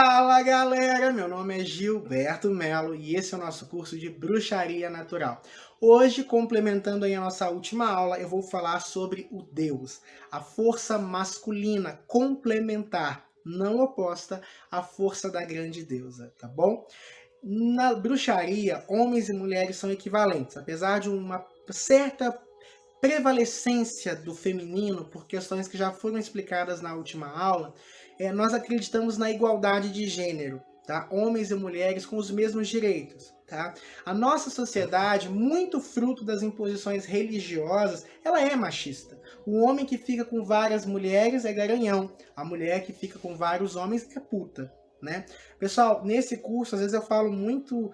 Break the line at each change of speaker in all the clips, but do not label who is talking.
Fala galera, meu nome é Gilberto Melo e esse é o nosso curso de Bruxaria Natural. Hoje, complementando aí a nossa última aula, eu vou falar sobre o Deus, a força masculina complementar, não oposta à força da grande deusa, tá bom? Na bruxaria, homens e mulheres são equivalentes, apesar de uma certa prevalecência do feminino, por questões que já foram explicadas na última aula, nós acreditamos na igualdade de gênero, tá? Homens e mulheres com os mesmos direitos, tá? A nossa sociedade, muito fruto das imposições religiosas, ela é machista. O homem que fica com várias mulheres é garanhão, a mulher que fica com vários homens é puta, né? Pessoal, nesse curso, às vezes eu falo muito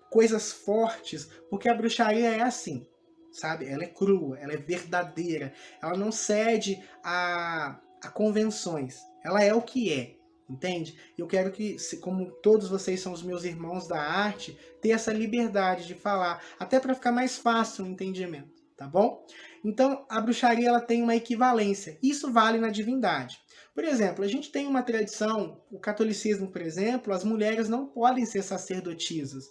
coisas fortes, porque a bruxaria é assim, sabe? Ela é crua, ela é verdadeira, ela não cede a convenções, ela é o que é, entende? Eu quero que, como todos vocês são os meus irmãos da arte, ter essa liberdade de falar, até para ficar mais fácil o entendimento, tá bom? Então, a bruxaria ela tem uma equivalência, isso vale na divindade. Por exemplo, a gente tem uma tradição, o catolicismo, por exemplo, as mulheres não podem ser sacerdotisas,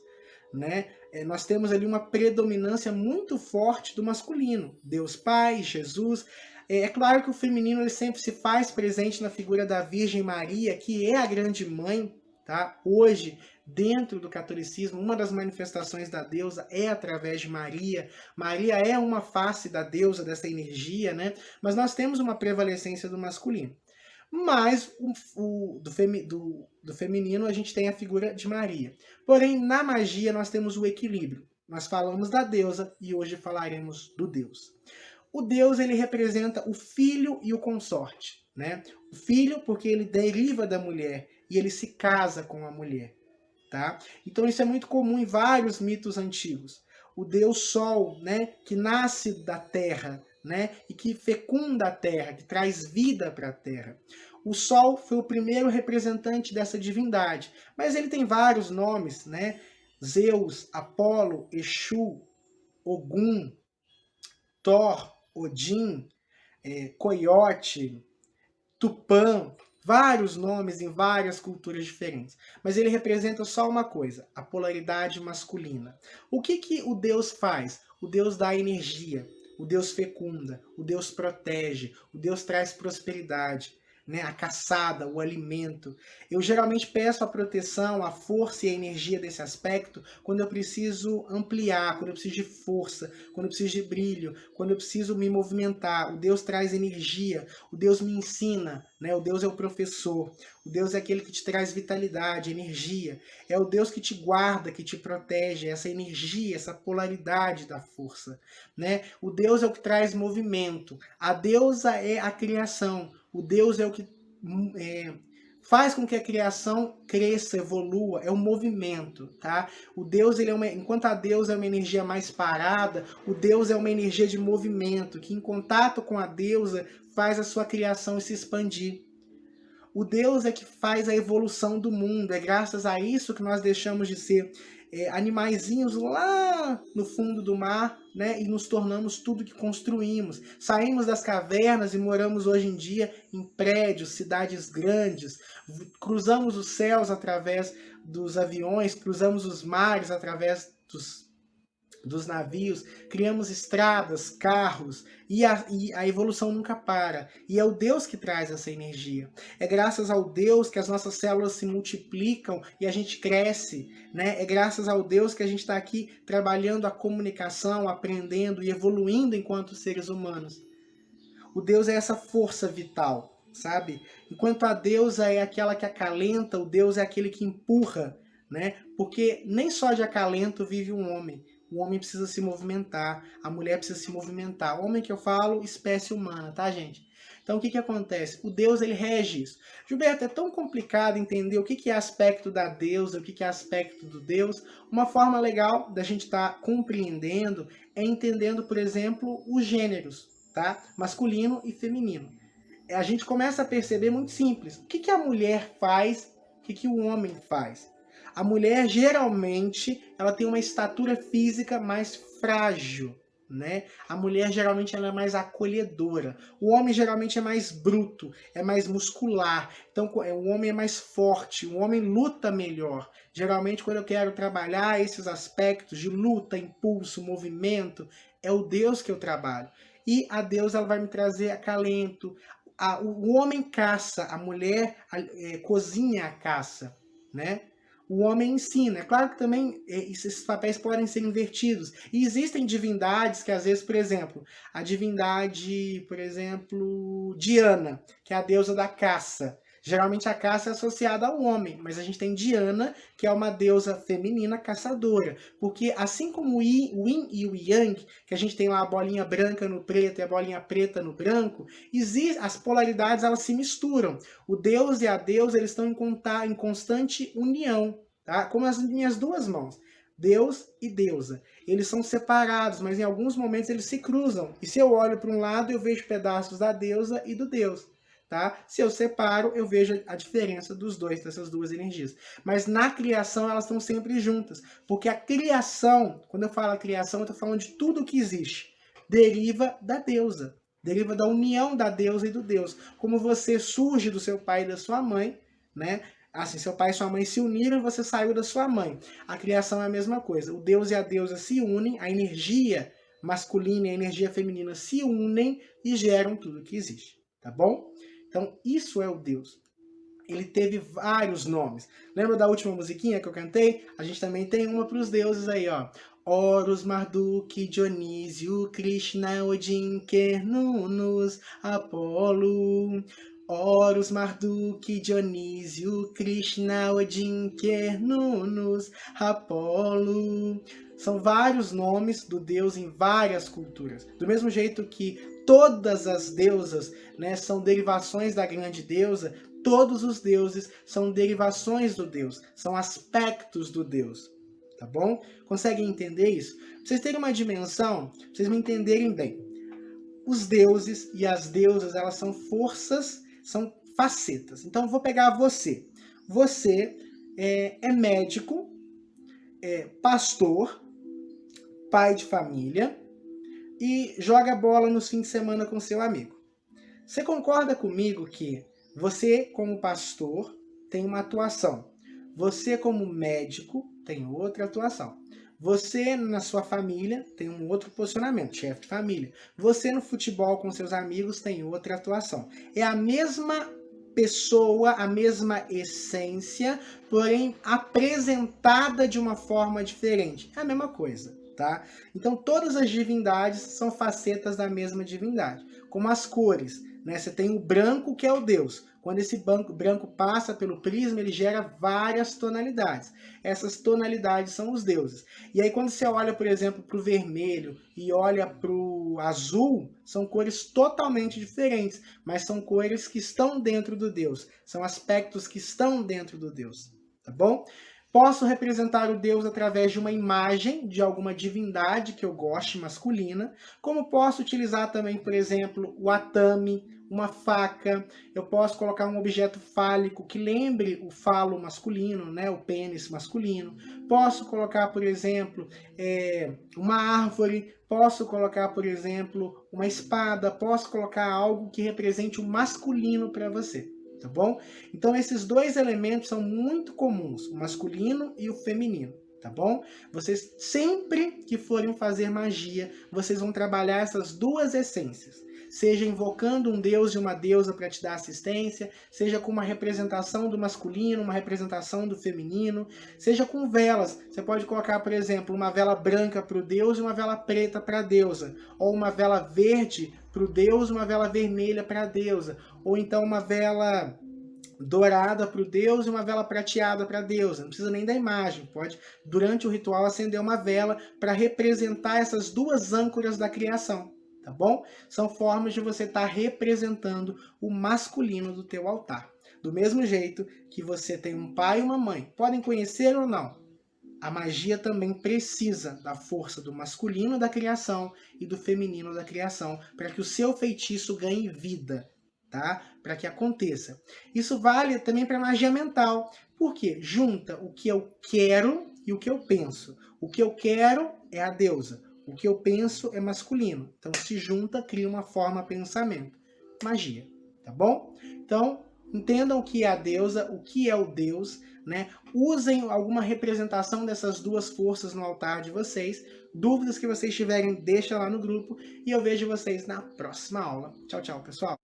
né? Nós temos ali uma predominância muito forte do masculino, Deus Pai, Jesus. É claro que o feminino ele sempre se faz presente na figura da Virgem Maria, que é a grande mãe, tá? Hoje, dentro do catolicismo, uma das manifestações da deusa é através de Maria. Maria é uma face da deusa, dessa energia, né? Mas nós temos uma prevalecência do masculino. Mas do feminino a gente tem a figura de Maria. Porém, na magia nós temos o equilíbrio. Nós falamos da deusa e hoje falaremos do Deus. O Deus ele representa o filho e o consorte, né? O filho porque ele deriva da mulher e ele se casa com a mulher, tá? Então isso é muito comum em vários mitos antigos. O Deus Sol, né, que nasce da terra, né, e que fecunda a terra, que traz vida para a terra. O Sol foi o primeiro representante dessa divindade, mas ele tem vários nomes, né? Zeus, Apolo, Exu, Ogum, Thor, Odin, Coiote, Tupã, vários nomes em várias culturas diferentes. Mas ele representa só uma coisa, a polaridade masculina. O que o Deus faz? O Deus dá energia, o Deus fecunda, o Deus protege, o Deus traz prosperidade, né? A caçada, o alimento. Eu geralmente peço a proteção, a força e a energia desse aspecto quando eu preciso ampliar, quando eu preciso de força, quando eu preciso de brilho, quando eu preciso me movimentar. O Deus traz energia, o Deus me ensina, né? O Deus é o professor, o Deus é aquele que te traz vitalidade, energia. É o Deus que te guarda, que te protege, essa energia, essa polaridade da força, né? O Deus é o que traz movimento. A deusa é a criação. O Deus é o que faz com que a criação cresça, evolua, é um movimento, tá? O Deus, enquanto a deusa é uma energia mais parada, o Deus é uma energia de movimento, que em contato com a deusa faz a sua criação se expandir. O Deus é que faz a evolução do mundo, é graças a isso que nós deixamos de ser animaizinhos lá no fundo do mar, né, e nos tornamos tudo que construímos. Saímos das cavernas e moramos hoje em dia em prédios, cidades grandes, cruzamos os céus através dos aviões, cruzamos os mares através dos navios, criamos estradas, carros, e a evolução nunca para. E é o Deus que traz essa energia. É graças ao Deus que as nossas células se multiplicam e a gente cresce, né? É graças ao Deus que a gente está aqui trabalhando a comunicação, aprendendo e evoluindo enquanto seres humanos. O Deus é essa força vital, sabe? Enquanto a deusa é aquela que acalenta, o Deus é aquele que empurra, né? Porque nem só de acalento vive um homem. O homem precisa se movimentar, a mulher precisa se movimentar. O homem que eu falo, espécie humana, tá, gente? Então, o que acontece? O Deus, ele rege isso. Gilberto, é tão complicado entender o que é aspecto da deusa, o que é aspecto do Deus. Uma forma legal da gente estar compreendendo é entendendo, por exemplo, os gêneros, tá? Masculino e feminino. A gente começa a perceber muito simples. O que a mulher faz, o que o homem faz? A mulher, geralmente, ela tem uma estatura física mais frágil, né? A mulher geralmente ela é mais acolhedora. O homem geralmente é mais bruto, é mais muscular. Então o homem é mais forte, o homem luta melhor. Geralmente quando eu quero trabalhar esses aspectos de luta, impulso, movimento, é o Deus que eu trabalho. E a Deus ela vai me trazer acalento. O homem caça, a mulher cozinha a caça, né? O homem ensina. É claro que também esses papéis podem ser invertidos. E existem divindades que, às vezes, por exemplo, a divindade, por exemplo, Diana, que é a deusa da caça. Geralmente a caça é associada ao homem, mas a gente tem Diana, que é uma deusa feminina caçadora. Porque assim como o Yin e o Yang, que a gente tem lá a bolinha branca no preto e a bolinha preta no branco, as polaridades elas se misturam. O Deus e a deusa eles estão em constante união, tá? Como as minhas duas mãos. Deus e deusa. Eles são separados, mas em alguns momentos eles se cruzam. E se eu olho para um lado, eu vejo pedaços da deusa e do Deus. Tá? Se eu separo, eu vejo a diferença dos dois, dessas duas energias. Mas na criação, elas estão sempre juntas. Porque a criação, quando eu falo a criação, eu estou falando de tudo que existe. Deriva da deusa. Deriva da união da deusa e do Deus. Como você surge do seu pai e da sua mãe, né? Assim, seu pai e sua mãe se uniram e você saiu da sua mãe. A criação é a mesma coisa. O Deus e a deusa se unem, a energia masculina e a energia feminina se unem e geram tudo que existe. Tá bom? Então, isso é o Deus. Ele teve vários nomes. Lembra da última musiquinha que eu cantei? A gente também tem uma para os deuses aí, ó. Horus, Marduk, Dionísio, Krishna, Odin, Cernunnos, Apolo. Horus, Marduk, Dionísio, Krishna, Odin, Cernunnos, Apolo. São vários nomes do Deus em várias culturas. Do mesmo jeito que todas as deusas, né, são derivações da grande deusa, todos os deuses são derivações do Deus, são aspectos do Deus, tá bom? Conseguem entender isso? Pra vocês terem uma dimensão, pra vocês me entenderem bem. Os deuses e as deusas, elas são forças, são facetas. Então, eu vou pegar você. Você é médico, é pastor, pai de família, e joga bola nos fins de semana com seu amigo. Você concorda comigo que você, como pastor, tem uma atuação. Você, como médico, tem outra atuação. Você, na sua família, tem um outro posicionamento, chefe de família. Você, no futebol com seus amigos, tem outra atuação. É a mesma pessoa, a mesma essência, porém apresentada de uma forma diferente. É a mesma coisa. Tá? Então todas as divindades são facetas da mesma divindade, como as cores, né? Você tem o branco que é o Deus. Quando esse branco passa pelo prisma, ele gera várias tonalidades. Essas tonalidades são os deuses. E aí quando você olha, por exemplo, para o vermelho e olha para o azul, são cores totalmente diferentes, mas são cores que estão dentro do Deus, são aspectos que estão dentro do Deus, tá bom? Posso representar o Deus através de uma imagem de alguma divindade que eu goste, masculina, como posso utilizar também, por exemplo, o atame, uma faca. Eu posso colocar um objeto fálico que lembre o falo masculino, né, o pênis masculino. Posso colocar, por exemplo, uma árvore. Posso colocar, por exemplo, uma espada. Posso colocar algo que represente o masculino para você. Tá bom? Então esses dois elementos são muito comuns, o masculino e o feminino, tá bom? Vocês sempre que forem fazer magia, vocês vão trabalhar essas duas essências. Seja invocando um deus e uma deusa para te dar assistência, seja com uma representação do masculino, uma representação do feminino, seja com velas. Você pode colocar, por exemplo, uma vela branca para o deus e uma vela preta para a deusa, ou uma vela verde para o deus e uma vela vermelha para a deusa, ou então uma vela dourada para o deus e uma vela prateada para a deusa. Não precisa nem da imagem, pode, durante o ritual, acender uma vela para representar essas duas âncoras da criação, tá bom? São formas de você estar representando o masculino do teu altar. Do mesmo jeito que você tem um pai e uma mãe, podem conhecer ou não, a magia também precisa da força do masculino da criação e do feminino da criação para que o seu feitiço ganhe vida, tá? Para que aconteça. Isso vale também para magia mental. Por quê? Junta o que eu quero e o que eu penso. O que eu quero é a deusa. O que eu penso é masculino. Então, se junta, cria uma forma pensamento. Magia, tá bom? Então, entendam o que é a deusa, o que é o deus, né? Usem alguma representação dessas duas forças no altar de vocês. Dúvidas que vocês tiverem, deixa lá no grupo. E eu vejo vocês na próxima aula. Tchau, tchau, pessoal!